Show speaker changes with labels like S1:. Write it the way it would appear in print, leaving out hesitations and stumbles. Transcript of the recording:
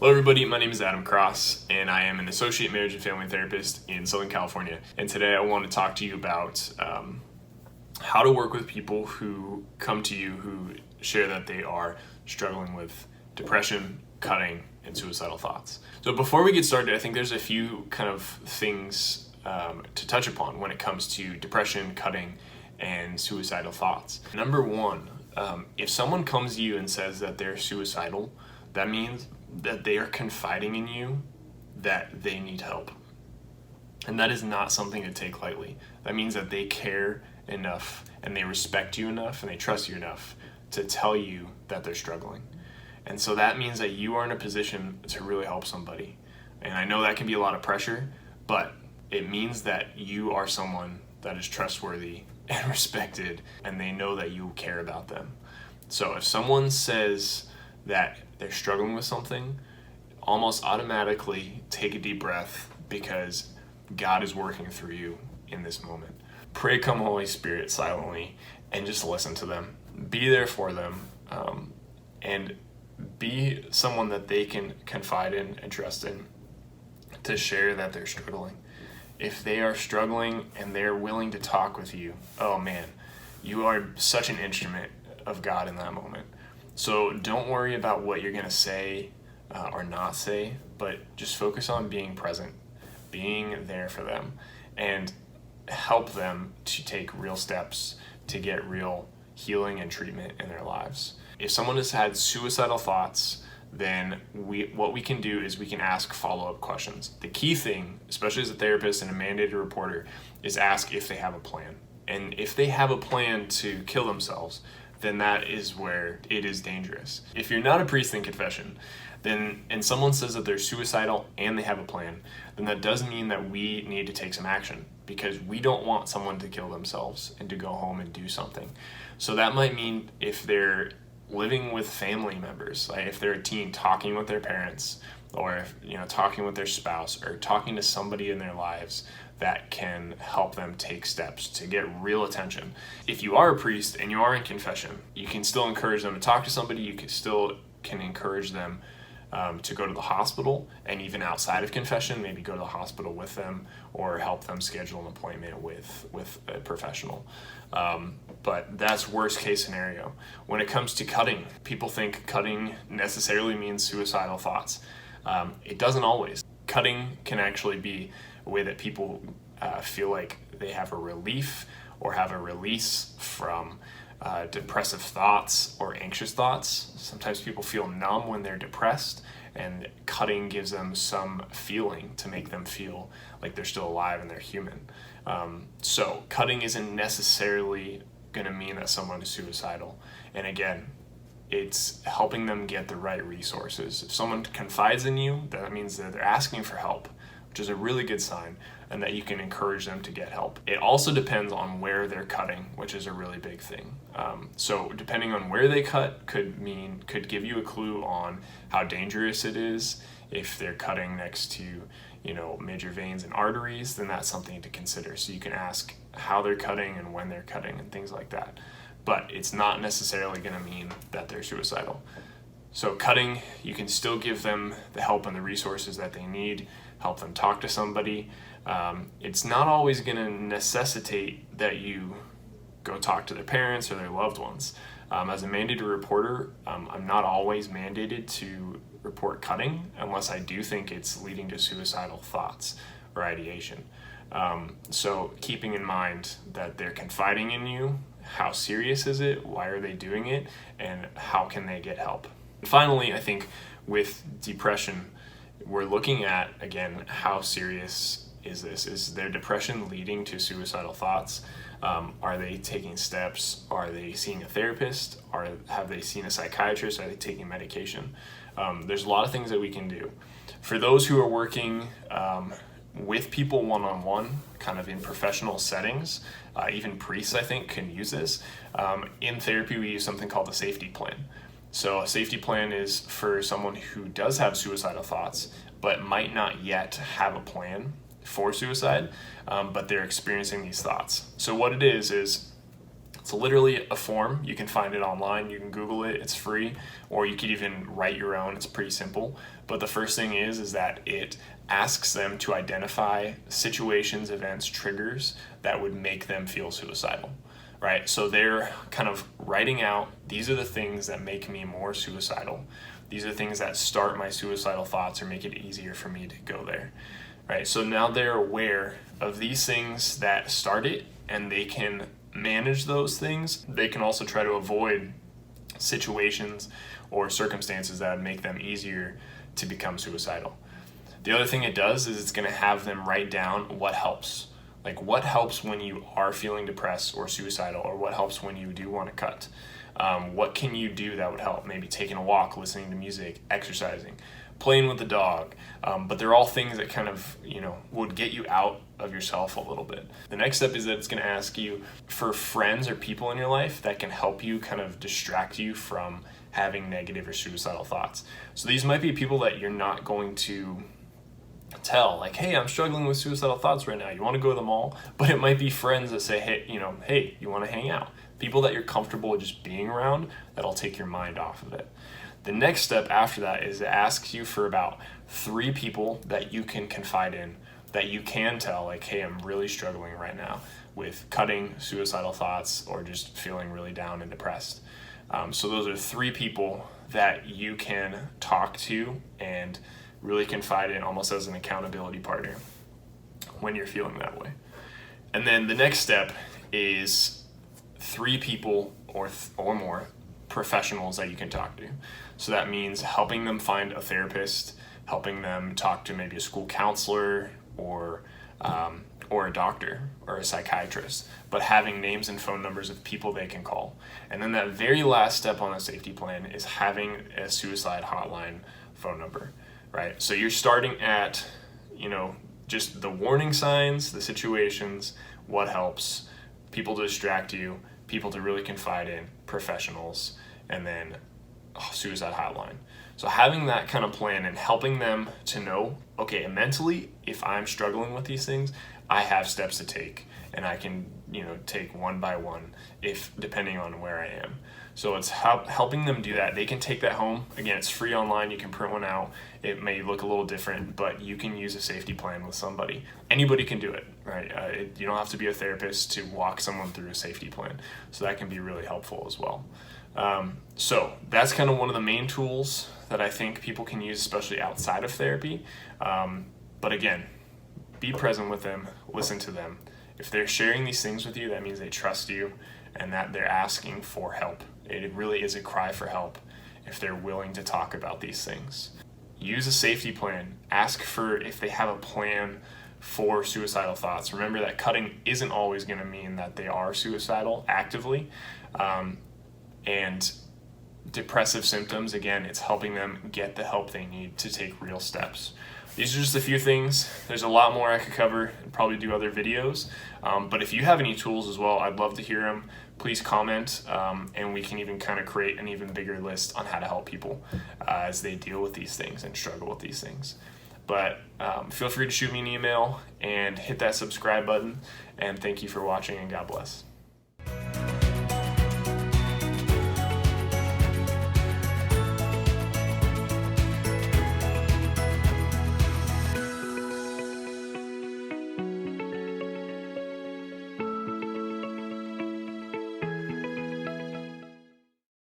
S1: Hello everybody, my name is Adam Cross and I am an associate marriage and family therapist in Southern California. And today I want to talk to you about how to work with people who come to you who share that they are struggling with depression, cutting, and suicidal thoughts. So before we get started, I think there's a few kind of things to touch upon when it comes to depression, cutting, and suicidal thoughts. Number one, if someone comes to you and says that they're suicidal, that means that they are confiding in you that they need help. And that is not something to take lightly. That means that they care enough and they respect you enough and they trust you enough to tell you that they're struggling. And so that means that you are in a position to really help somebody. And I know that can be a lot of pressure, but it means that you are someone that is trustworthy and respected and they know that you care about them. So if someone says that they're struggling with something, almost automatically take a deep breath because God is working through you in this moment. Pray, come Holy Spirit, silently, and just listen to them. Be there for them, and be someone that they can confide in and trust in to share that they're struggling. If they are struggling and they're willing to talk with you, oh man, you are such an instrument of God in that moment. So don't worry about what you're going to say or not say, but just focus on being present, being there for them, and help them to take real steps to get real healing and treatment in their lives. If someone has had suicidal thoughts, then what we can do is we can ask follow-up questions. The key thing, especially as a therapist and a mandated reporter, is ask if they have a plan. And if they have a plan to kill themselves, then that is where it is dangerous. If you're not a priest in confession, and someone says that they're suicidal and they have a plan, then that does mean that we need to take some action because we don't want someone to kill themselves and to go home and do something. So that might mean if they're living with family members, like if they're a teen talking with their parents, or if, talking with their spouse, or talking to somebody in their lives that can help them take steps to get real attention. If you are a priest and you are in confession, you can still encourage them to talk to somebody. You can encourage them to go to the hospital, and even outside of confession, maybe go to the hospital with them or help them schedule an appointment with a professional. But that's worst case scenario. When it comes to cutting, people think cutting necessarily means suicidal thoughts. It doesn't always. Cutting can actually be a way that people feel like they have a relief or have a release from depressive thoughts or anxious thoughts. Sometimes people feel numb when they're depressed, and cutting gives them some feeling to make them feel like they're still alive and they're human. So cutting isn't necessarily going to mean that someone is suicidal. And again, it's helping them get the right resources. If someone confides in you, that means that they're asking for help, which is a really good sign, and that you can encourage them to get help. It also depends on where they're cutting, which is a really big thing. So depending on where they cut could give you a clue on how dangerous it is. If they're cutting next to, major veins and arteries, then that's something to consider. So you can ask how they're cutting and when they're cutting and things like that. But it's not necessarily going to mean that they're suicidal. So cutting, you can still give them the help and the resources that they need, help them talk to somebody. It's not always going to necessitate that you go talk to their parents or their loved ones. As a mandated reporter, I'm not always mandated to report cutting unless I do think it's leading to suicidal thoughts or ideation. So keeping in mind that they're confiding in you, how serious is it, why are they doing it, and how can they get help? Finally, I think with depression, we're looking at, again, how serious is this? Is their depression leading to suicidal thoughts? Are they taking steps? Are they seeing a therapist? Have they seen a psychiatrist? Are they taking medication? There's a lot of things that we can do. For those who are working with people one-on-one, kind of in professional settings, even priests, I think, can use this. In therapy, we use something called a safety plan. So a safety plan is for someone who does have suicidal thoughts, but might not yet have a plan for suicide, but they're experiencing these thoughts. So what it is It's literally a form. You can find it online. You can Google it. It's free. Or you could even write your own. It's pretty simple. But the first thing is that it asks them to identify situations, events, triggers that would make them feel suicidal, right? So they're kind of writing out, these are the things that make me more suicidal. These are things that start my suicidal thoughts or make it easier for me to go there, right? So now they're aware of these things that start it, and they can manage those things. They can also try to avoid situations or circumstances that would make them easier to become suicidal. The other thing it does is it's going to have them write down what helps. Like, what helps when you are feeling depressed or suicidal, or what helps when you do want to cut. What can you do that would help? Maybe taking a walk, listening to music, exercising, playing with the dog. But they're all things that kind of, would get you out of yourself a little bit. The next step is that it's going to ask you for friends or people in your life that can help you kind of distract you from having negative or suicidal thoughts. So these might be people that you're not going to tell, like, hey, I'm struggling with suicidal thoughts right now. You want to go to the mall? But it might be friends that say, hey, you want to hang out? People that you're comfortable with just being around, that'll take your mind off of it. The next step after that is it asks you for about 3 people that you can confide in, that you can tell, like, hey, I'm really struggling right now with cutting, suicidal thoughts, or just feeling really down and depressed. So those are 3 people that you can talk to and really confide in, almost as an accountability partner when you're feeling that way. And then the next step is 3 people or more professionals that you can talk to. So that means helping them find a therapist, helping them talk to maybe a school counselor or a doctor or a psychiatrist, but having names and phone numbers of people they can call. And then that very last step on the safety plan is having a suicide hotline phone number, right? So you're starting at, just the warning signs, the situations, what helps, people to distract you, people to really confide in, professionals, and then suicide hotline. So having that kind of plan and helping them to know, okay, mentally, if I'm struggling with these things, I have steps to take, and I can, take one by one, if depending on where I am. So it's helping them do that. They can take that home. Again, it's free online. You can print one out. It may look a little different, but you can use a safety plan with somebody. Anybody can do it, right? You don't have to be a therapist to walk someone through a safety plan. So that can be really helpful as well. So that's kind of one of the main tools that I think people can use, especially outside of therapy. But again, be present with them, listen to them. If they're sharing these things with you, that means they trust you and that they're asking for help. It really is a cry for help if they're willing to talk about these things. Use a safety plan. Ask for if they have a plan for suicidal thoughts. Remember that cutting isn't always going to mean that they are suicidal actively. And depressive symptoms, again, it's helping them get the help they need to take real steps. These are just a few things. There's a lot more I could cover and probably do other videos. But if you have any tools as well, I'd love to hear them. Please comment, and we can even kind of create an even bigger list on how to help people as they deal with these things and struggle with these things. But feel free to shoot me an email and hit that subscribe button. And thank you for watching, and God bless.